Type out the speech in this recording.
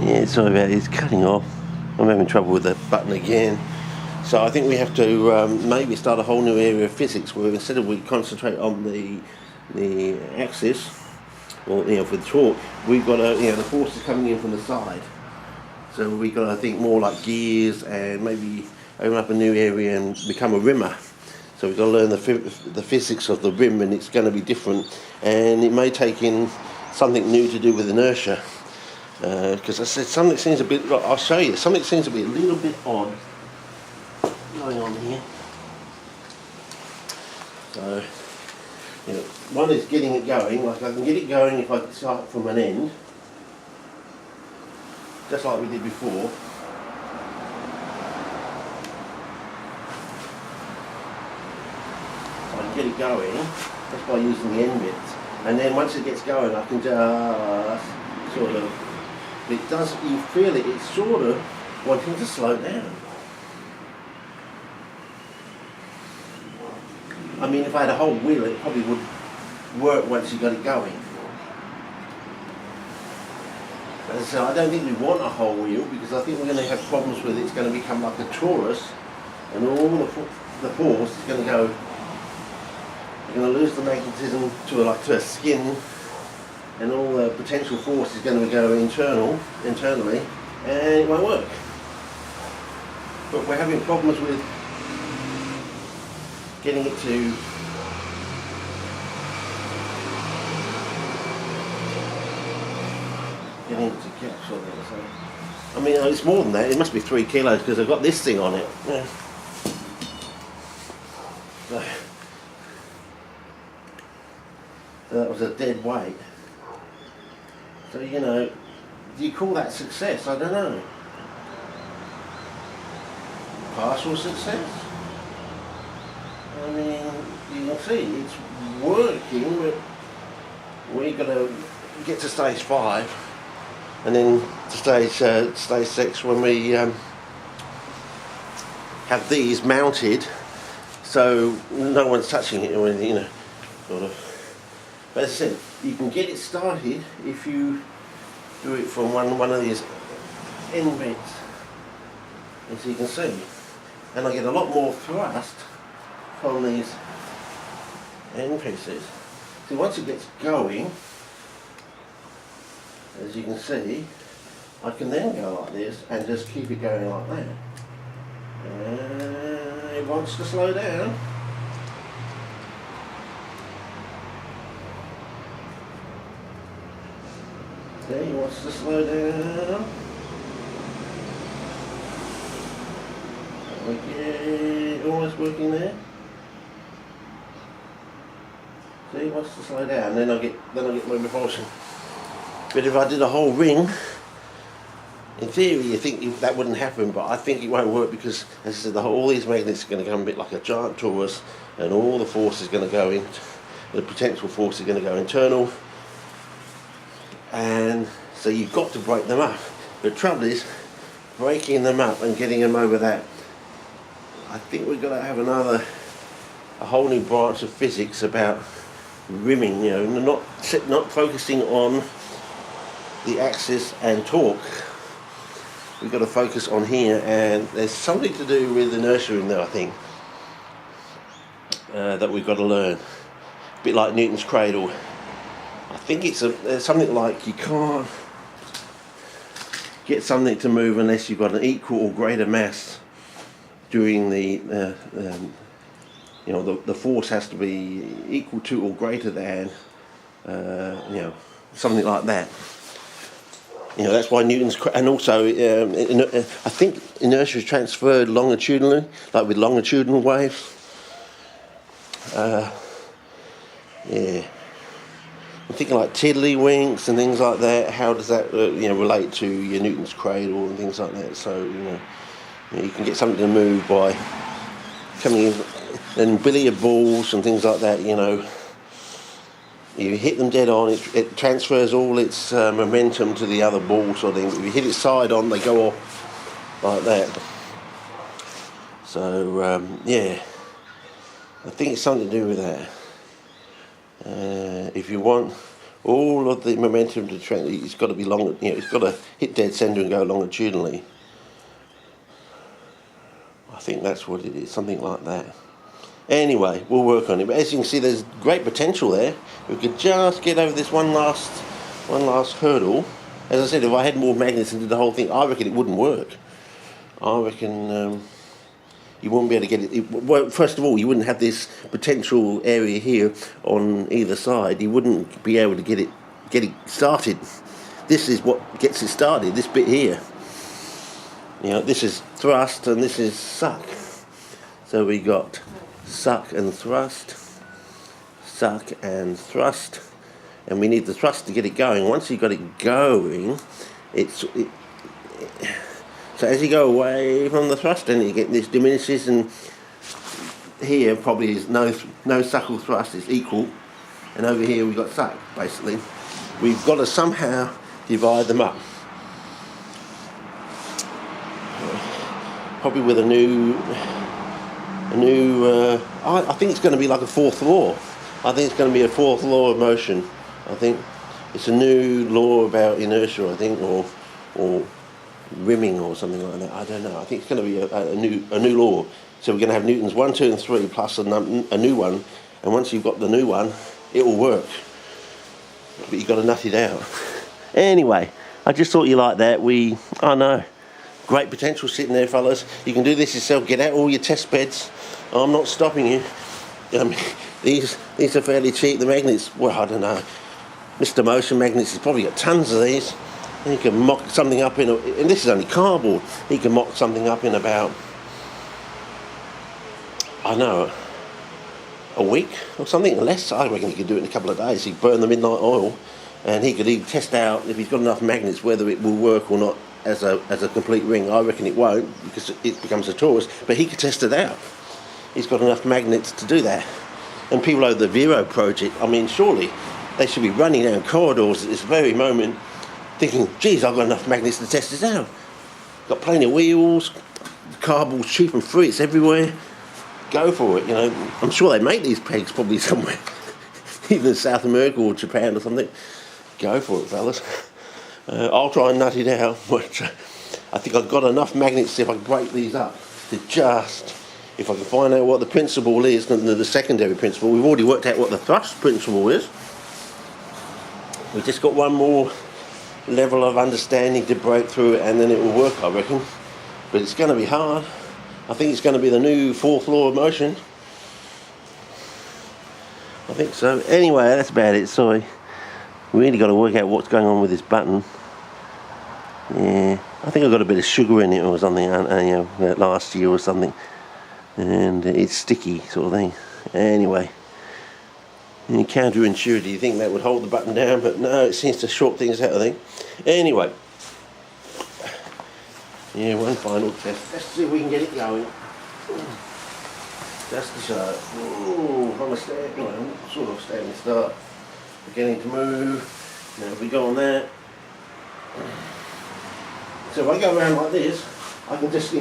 Yeah, sorry about it, it's cutting off. I'm having trouble with the button again. So I think we have to maybe start a whole new area of physics where instead of we concentrate on the axis, or for the torque, we've got the force is coming in from the side. So we've got to think more like gears and maybe open up a new area and become a rimmer. So we've got to learn the physics of the rim, and it's going to be different, and it may take in something new to do with inertia. Because I said something seems a bit, I'll show you, something seems to be a little bit odd going on here. So, one is getting it going, like I can get it going if I start from an end, just like we did before. So I can get it going just by using the end bits. And then once it gets going, I can just sort of, it does, you feel it, it's sort of wanting to slow down. I mean, if I had a whole wheel, it probably would work once you got it going. So I don't think we want a whole wheel, because I think we're going to have problems with it. It's going to become like a torus, and all the force is going to go, you're going to lose the magnetism to a skin, and all the potential force is going to go internally, and it won't work. But we're having problems with getting it to capture that. So, I mean, it's more than that. It must be 3 kilos because I've got this thing on it. Yeah. So that was a dead weight. So, do you call that success? I don't know. Partial success? I mean, you can see it's working, but we've got to get to stage 5 and then to stage 6 when we have these mounted so no one's touching it, sort of. But as I said, you can get it started if you do it from one of these end bits, as you can see. And I get a lot more thrust from these end pieces. See, once it gets going, as you can see, I can then go like this and just keep it going like that. And it wants to slow down. There, he wants to slow down. Okay, almost working there. See, he wants to slow down. Then I get my repulsion. But if I did a whole ring, in theory, you think that wouldn't happen, but I think it won't work because, as I said, all these magnets are going to come a bit like a giant torus, and all the force is going to go in. The potential force is going to go internal. And so you've got to break them up. The trouble is breaking them up and getting them over that. I think we've got to have a whole new branch of physics about rimming, not focusing on the axis and torque. We've got to focus on here, and there's something to do with inertia in there, I think, that we've got to learn. A bit like Newton's cradle. I think it's something like you can't get something to move unless you've got an equal or greater mass during the force has to be equal to or greater than something like that. That's why Newton's and also I think inertia is transferred longitudinally, like with longitudinal waves. I'm thinking like tiddlywinks and things like that. How does that relate to your Newton's cradle and things like that? So you can get something to move by coming in, and billiard balls and things like that. You hit them dead on, it transfers all its momentum to the other ball sort of thing. If you hit it side on, they go off like that. So I think it's something to do with that. If you want all of the momentum to train, it's got to be long, you know, it's got to hit dead centre and go longitudinally. I think that's what it is, something like that. Anyway, we'll work on it. But as you can see, there's great potential there. We could just get over this one last hurdle. As I said, if I had more magnets and did the whole thing, I reckon it wouldn't work. I reckon you wouldn't be able to get it. Well, first of all, you wouldn't have this potential area here on either side. You wouldn't be able to get it started. This is what gets it started. This bit here. You know, this is thrust and this is suck. So we got suck and thrust, and we need the thrust to get it going. Once you've got it going, so as you go away from the thrust, then you get this diminishes, and here probably is no suck or thrust, it's equal, and over here we've got suck. Basically, we've got to somehow divide them up. Probably with a new. I think it's going to be like a fourth law. I think it's going to be a fourth law of motion. I think it's a new law about inertia, I think, or rimming or something like that. I don't know. I think it's going to be a new law. So we're going to have Newton's 1, 2 and 3 plus a new one, and once you've got the new one, it will work. But you've got to nut it out. Anyway, I just thought you liked that. I know. Great potential sitting there, fellas. You can do this yourself. Get out all your test beds. I'm not stopping you. These are fairly cheap. The magnets, well, I don't know. Mr. Motion Magnets has probably got tons of these. And you can mock something up and this is only cardboard. You can mock something up in about, I don't know, a week or something, less. I reckon he could do it in a couple of days. He'd burn the midnight oil, and he could even test out if he's got enough magnets whether it will work or not. As a complete ring. I reckon it won't because it becomes a torus, but he could test it out. He's got enough magnets to do that. And people over the Vero project, I mean, surely they should be running down corridors at this very moment thinking, geez, I've got enough magnets to test this out. Got plenty of wheels, cardboard's cheap and free, it's everywhere. Go for it, you know. I'm sure they make these pegs probably somewhere, either in South America or Japan or something. Go for it, fellas. I'll try and nut it out, but I think I've got enough magnets to see if I can break these up to just, if I can find out what the principle is, the secondary principle. We've already worked out what the thrust principle is. We've just got one more level of understanding to break through it, and then it will work, I reckon. But it's going to be hard. I think it's going to be the new fourth law of motion. I think so. Anyway, that's about it, sorry. We really got to work out what's going on with this button. Yeah, I think I got a bit of sugar in it or something, you know, last year or something, and it's sticky sort of thing. Anyway, counterintuitive. You think that would hold the button down, but no, it seems to short things out, I think. Anyway, yeah, one final test. Let's see if we can get it going. Just to show. From a sort of standing start. Beginning to move. Now if we go on that. So if I go around like this, I can just